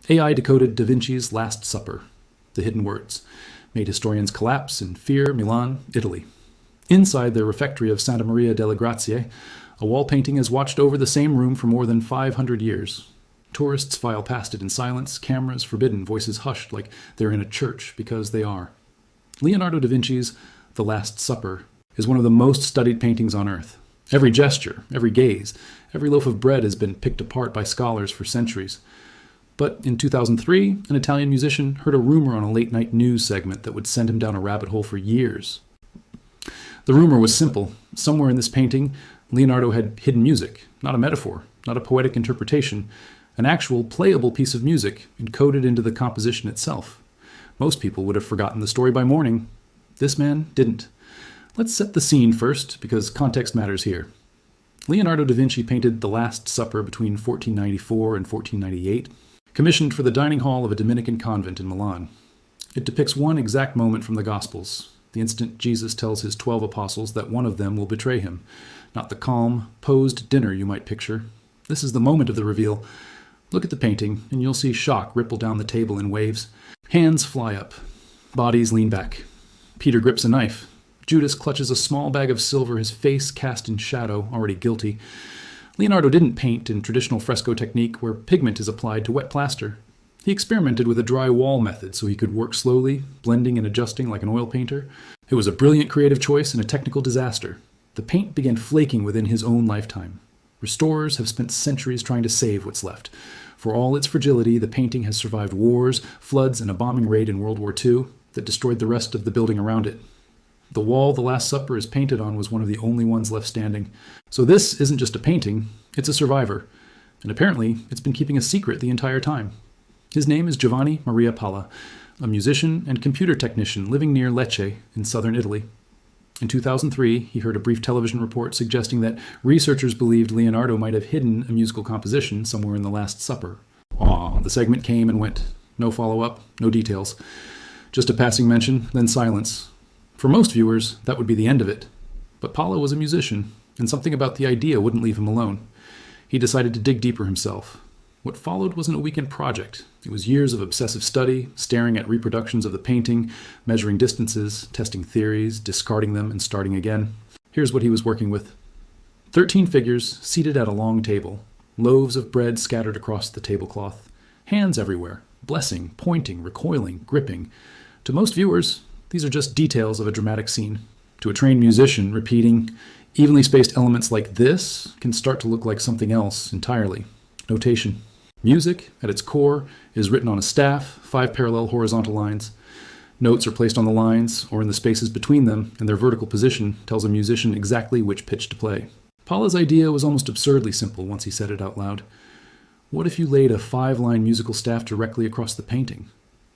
AI decoded Da Vinci's Last Supper, the hidden words, made historians collapse in fear. Milan, Italy. Inside the refectory of Santa Maria delle Grazie, a wall painting has watched over the same room for more than 500 years. Tourists file past it in silence, cameras forbidden, voices hushed like they're in a church, because they are. Leonardo da Vinci's The Last Supper is one of the most studied paintings on Earth. Every gesture, every gaze, every loaf of bread has been picked apart by scholars for centuries. But in 2003, an Italian musician heard a rumor on a late-night news segment that would send him down a rabbit hole for years. The rumor was simple. Somewhere in this painting, Leonardo had hidden music, not a metaphor, not a poetic interpretation, an actual playable piece of music encoded into the composition itself. Most people would have forgotten the story by morning. This man didn't. Let's set the scene first, because context matters here. Leonardo da Vinci painted The Last Supper between 1494 and 1498, commissioned for the dining hall of a Dominican convent in Milan. It depicts one exact moment from the Gospels, the instant Jesus tells his 12 apostles that one of them will betray him, not the calm, posed dinner you might picture. This is the moment of the reveal. Look at the painting, and you'll see shock ripple down the table in waves. Hands fly up. Bodies lean back. Peter grips a knife. Judas clutches a small bag of silver, his face cast in shadow, already guilty. Leonardo didn't paint in traditional fresco technique where pigment is applied to wet plaster. He experimented with a dry wall method so he could work slowly, blending and adjusting like an oil painter. It was a brilliant creative choice and a technical disaster. The paint began flaking within his own lifetime. Restorers have spent centuries trying to save what's left. For all its fragility, the painting has survived wars, floods, and a bombing raid in World War II that destroyed the rest of the building around it. The wall The Last Supper is painted on was one of the only ones left standing. So this isn't just a painting, it's a survivor. And apparently, it's been keeping a secret the entire time. His name is Giovanni Maria Palla, a musician and computer technician living near Lecce in southern Italy. In 2003, he heard a brief television report suggesting that researchers believed Leonardo might have hidden a musical composition somewhere in The Last Supper. The segment came and went. No follow-up, no details. Just a passing mention, then silence. For most viewers, that would be the end of it. But Palla was a musician, and something about the idea wouldn't leave him alone. He decided to dig deeper himself. What followed wasn't a weekend project. It was years of obsessive study, staring at reproductions of the painting, measuring distances, testing theories, discarding them, and starting again. Here's what he was working with. 13 figures seated at a long table, loaves of bread scattered across the tablecloth, hands everywhere, blessing, pointing, recoiling, gripping. To most viewers, these are just details of a dramatic scene. To a trained musician, repeating evenly spaced elements like this can start to look like something else entirely. Notation. Music, at its core, is written on a staff, 5 parallel horizontal lines. Notes are placed on the lines, or in the spaces between them, and their vertical position tells a musician exactly which pitch to play. Palla's idea was almost absurdly simple once he said it out loud. What if you laid a 5-line musical staff directly across the painting?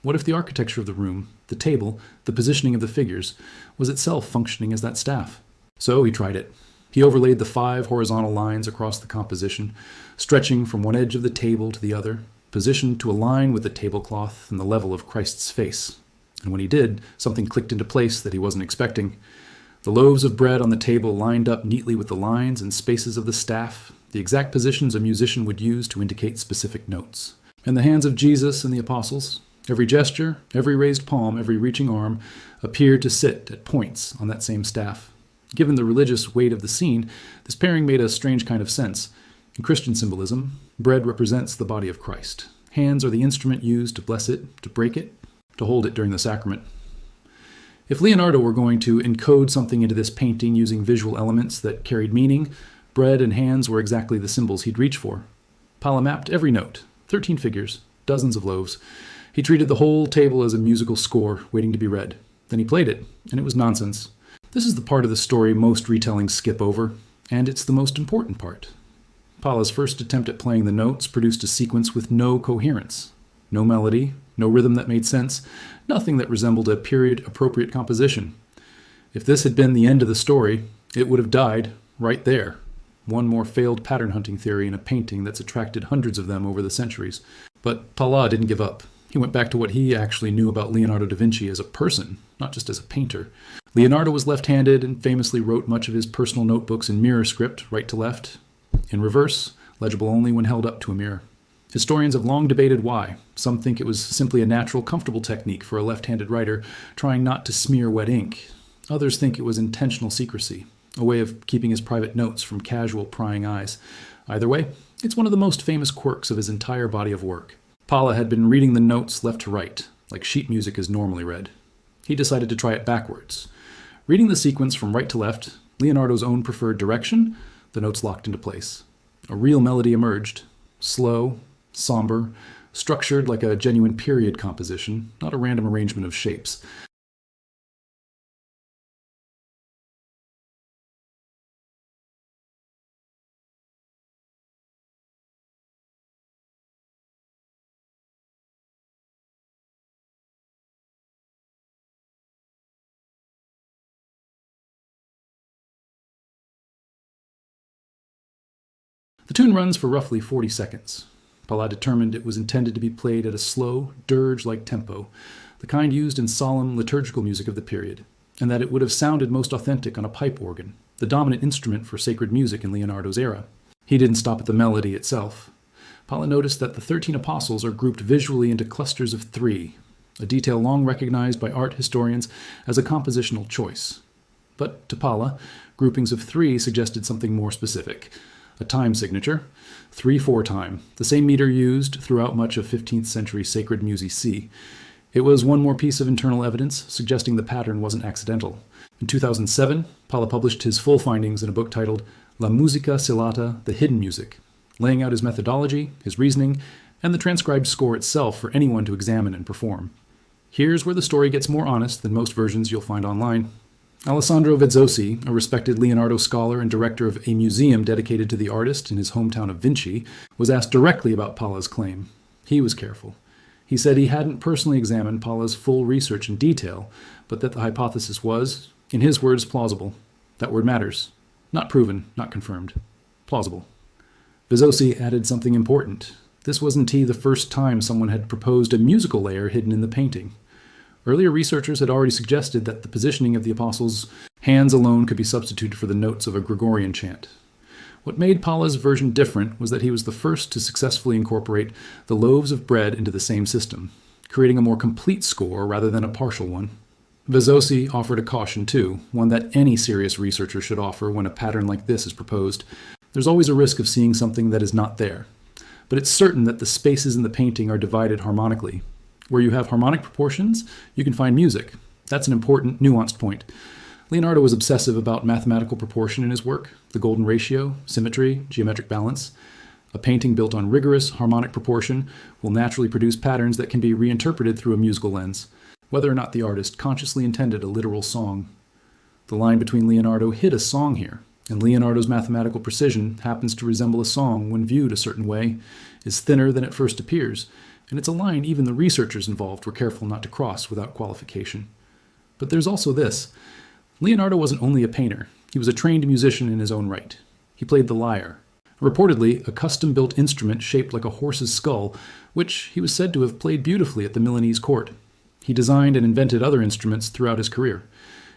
What if the architecture of the room, the table, the positioning of the figures, was itself functioning as that staff? So he tried it. He overlaid the 5 horizontal lines across the composition, stretching from one edge of the table to the other, positioned to align with the tablecloth and the level of Christ's face. And when he did, something clicked into place that he wasn't expecting. The loaves of bread on the table lined up neatly with the lines and spaces of the staff, the exact positions a musician would use to indicate specific notes. And the hands of Jesus and the apostles, every gesture, every raised palm, every reaching arm, appeared to sit at points on that same staff. Given the religious weight of the scene, this pairing made a strange kind of sense. In Christian symbolism, bread represents the body of Christ. Hands are the instrument used to bless it, to break it, to hold it during the sacrament. If Leonardo were going to encode something into this painting using visual elements that carried meaning, bread and hands were exactly the symbols he'd reach for. Palla mapped every note, 13 figures, dozens of loaves. He treated the whole table as a musical score waiting to be read. Then he played it, and it was nonsense. This is the part of the story most retellings skip over, and it's the most important part. Palla's first attempt at playing the notes produced a sequence with no coherence. No melody, no rhythm that made sense, nothing that resembled a period-appropriate composition. If this had been the end of the story, it would have died right there. One more failed pattern-hunting theory in a painting that's attracted hundreds of them over the centuries. But Palla didn't give up. He went back to what he actually knew about Leonardo da Vinci as a person, not just as a painter. Leonardo was left-handed and famously wrote much of his personal notebooks in mirror script, right to left. In reverse, legible only when held up to a mirror. Historians have long debated why. Some think it was simply a natural, comfortable technique for a left-handed writer trying not to smear wet ink. Others think it was intentional secrecy, a way of keeping his private notes from casual prying eyes. Either way, it's one of the most famous quirks of his entire body of work. Palla had been reading the notes left to right, like sheet music is normally read. He decided to try it backwards. Reading the sequence from right to left, Leonardo's own preferred direction, the notes locked into place. A real melody emerged, slow, somber, structured like a genuine period composition, not a random arrangement of shapes. The tune runs for roughly 40 seconds. Palla determined it was intended to be played at a slow, dirge-like tempo, the kind used in solemn liturgical music of the period, and that it would have sounded most authentic on a pipe organ, the dominant instrument for sacred music in Leonardo's era. He didn't stop at the melody itself. Palla noticed that the 13 apostles are grouped visually into clusters of 3, a detail long recognized by art historians as a compositional choice. But to Palla, groupings of 3 suggested something more specific. A time signature, 3/4 time, the same meter used throughout much of 15th century sacred music. It was one more piece of internal evidence suggesting the pattern wasn't accidental. In 2007, Palla published his full findings in a book titled La Musica Celata, The Hidden Music, laying out his methodology, his reasoning, and the transcribed score itself for anyone to examine and perform. Here's where the story gets more honest than most versions you'll find online. Alessandro Vezzosi, a respected Leonardo scholar and director of a museum dedicated to the artist in his hometown of Vinci, was asked directly about Palla's claim. He was careful. He said he hadn't personally examined Palla's full research in detail, but that the hypothesis was, in his words, plausible. That word matters. Not proven, not confirmed. Plausible. Vezzosi added something important. This wasn't the first time someone had proposed a musical layer hidden in the painting. Earlier researchers had already suggested that the positioning of the apostles' hands alone could be substituted for the notes of a Gregorian chant. What made Palla's version different was that he was the first to successfully incorporate the loaves of bread into the same system, creating a more complete score rather than a partial one. Vezzosi offered a caution too, one that any serious researcher should offer when a pattern like this is proposed. There's always a risk of seeing something that is not there, but it's certain that the spaces in the painting are divided harmonically. Where you have harmonic proportions, you can find music. That's an important, nuanced point. Leonardo was obsessive about mathematical proportion in his work, the golden ratio, symmetry, geometric balance. A painting built on rigorous harmonic proportion will naturally produce patterns that can be reinterpreted through a musical lens, whether or not the artist consciously intended a literal song. The line between Leonardo hid a song here, and Leonardo's mathematical precision happens to resemble a song when viewed a certain way, is thinner than it first appears, and it's a line even the researchers involved were careful not to cross without qualification. But there's also this. Leonardo wasn't only a painter, he was a trained musician in his own right. He played the lyre, reportedly a custom-built instrument shaped like a horse's skull, which he was said to have played beautifully at the Milanese court. He designed and invented other instruments throughout his career.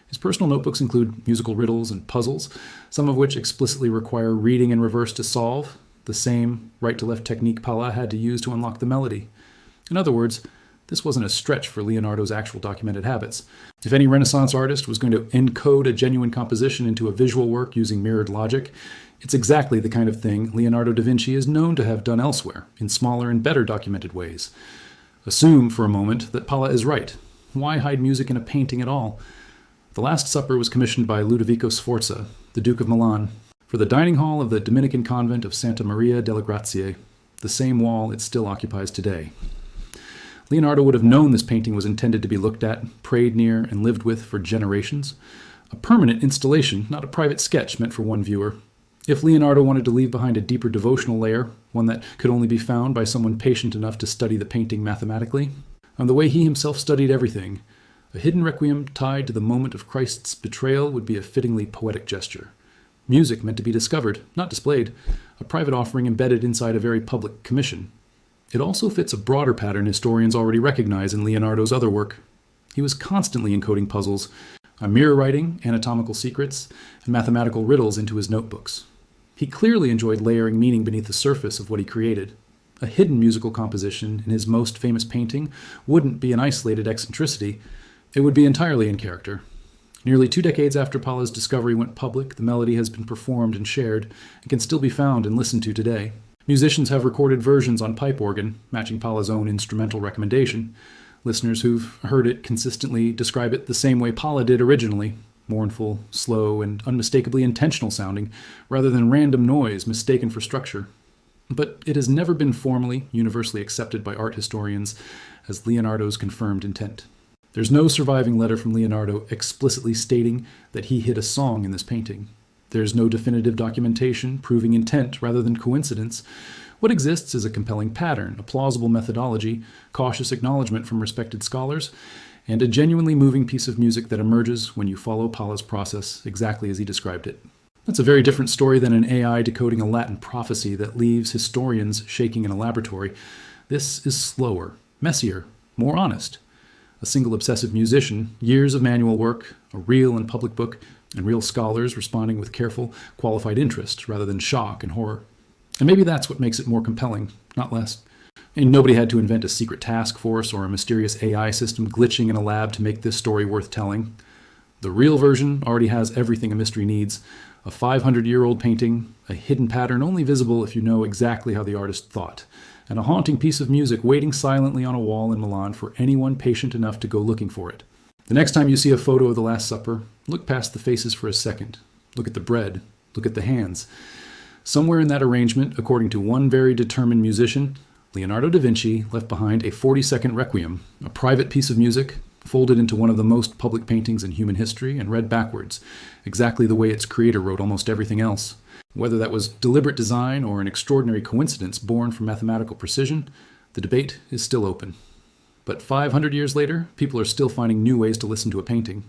His personal notebooks include musical riddles and puzzles, some of which explicitly require reading in reverse to solve, the same right-to-left technique Palla had to use to unlock the melody. In other words, this wasn't a stretch for Leonardo's actual documented habits. If any Renaissance artist was going to encode a genuine composition into a visual work using mirrored logic, it's exactly the kind of thing Leonardo da Vinci is known to have done elsewhere, in smaller and better documented ways. Assume for a moment that Palla is right. Why hide music in a painting at all? The Last Supper was commissioned by Ludovico Sforza, the Duke of Milan, for the dining hall of the Dominican convent of Santa Maria delle Grazie, the same wall it still occupies today. Leonardo would have known this painting was intended to be looked at, prayed near, and lived with for generations. A permanent installation, not a private sketch meant for one viewer. If Leonardo wanted to leave behind a deeper devotional layer, one that could only be found by someone patient enough to study the painting mathematically, and the way he himself studied everything, a hidden requiem tied to the moment of Christ's betrayal would be a fittingly poetic gesture. Music meant to be discovered, not displayed, a private offering embedded inside a very public commission. It also fits a broader pattern historians already recognize in Leonardo's other work. He was constantly encoding puzzles, mirror writing, anatomical secrets, and mathematical riddles into his notebooks. He clearly enjoyed layering meaning beneath the surface of what he created. A hidden musical composition in his most famous painting wouldn't be an isolated eccentricity, it would be entirely in character. Nearly 2 decades after Palla's discovery went public, the melody has been performed and shared, and can still be found and listened to today. Musicians have recorded versions on pipe organ, matching Palla's own instrumental recommendation. Listeners who've heard it consistently describe it the same way Palla did originally: mournful, slow, and unmistakably intentional sounding, rather than random noise mistaken for structure. But it has never been formally, universally accepted by art historians as Leonardo's confirmed intent. There's no surviving letter from Leonardo explicitly stating that he hid a song in this painting. There's no definitive documentation proving intent rather than coincidence. What exists is a compelling pattern, a plausible methodology, cautious acknowledgement from respected scholars, and a genuinely moving piece of music that emerges when you follow Palla's process exactly as he described it. That's a very different story than an AI decoding a Latin prophecy that leaves historians shaking in a laboratory. This is slower, messier, more honest. A single obsessive musician, years of manual work, a real and public book, and real scholars responding with careful, qualified interest rather than shock and horror. And maybe that's what makes it more compelling, not less. And nobody had to invent a secret task force or a mysterious AI system glitching in a lab to make this story worth telling. The real version already has everything a mystery needs: a 500-year-old painting, a hidden pattern only visible if you know exactly how the artist thought, and a haunting piece of music waiting silently on a wall in Milan for anyone patient enough to go looking for it. The next time you see a photo of the Last Supper, look past the faces for a second. Look at the bread. Look at the hands. Somewhere in that arrangement, according to one very determined musician, Leonardo da Vinci left behind a 40-second requiem, a private piece of music, folded into one of the most public paintings in human history and read backwards, exactly the way its creator wrote almost everything else. Whether that was deliberate design or an extraordinary coincidence born from mathematical precision, the debate is still open. But 500 years later, people are still finding new ways to listen to a painting.